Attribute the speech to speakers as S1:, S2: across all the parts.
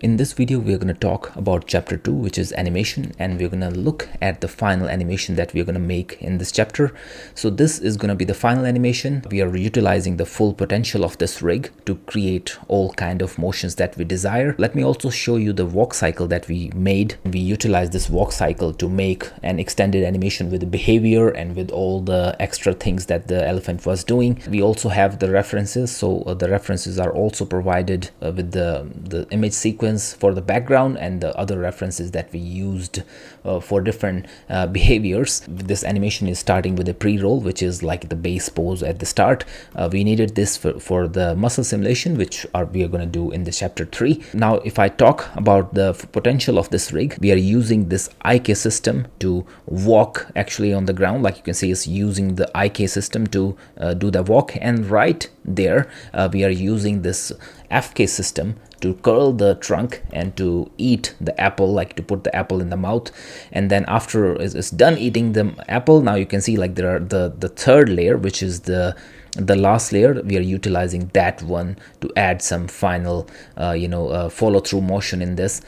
S1: In this video, we're going to talk about chapter 2, which is animation, and we're going to look at the final animation that we're going to make in this chapter. So this is going to be the final animation. We are utilizing the full potential of this rig to create all kind of motions that we desire. Let me also show you the walk cycle that we made. We utilized this walk cycle to make an extended animation with the behavior and with all the extra things that the elephant was doing. We also have the references, so the references are also provided with the image sequence for the background and the other references that we used for different behaviors. This animation is starting with a pre-roll, which is like the base pose at the start. We needed this for the muscle simulation, which we are going to do in the chapter 3. Now, if I talk about the potential of this rig, we are using this IK system to walk actually on the ground. Like you can see, it's using the IK system to do the walk, and right there we are using this FK system to curl the trunk and to eat the apple, like to put the apple in the mouth. And then after it's done eating the apple, now you can see like there are the third layer, which is the last layer. We are utilizing that one to add some final follow through motion in this.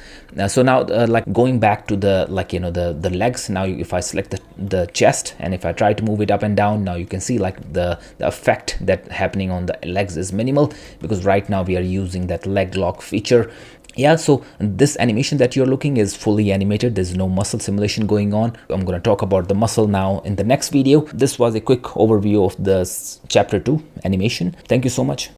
S1: So now like going back to the the legs, now if I select the chest and if I try to move it up and down, now you can see like the effect that happening on the legs is minimal, because right now we are using that leg lock feature. Yeah, so this animation that you're looking is fully animated. There's no muscle simulation going on. I'm going to talk about the muscle now in the next video. This was a quick overview of the chapter 2 animation. Thank you so much.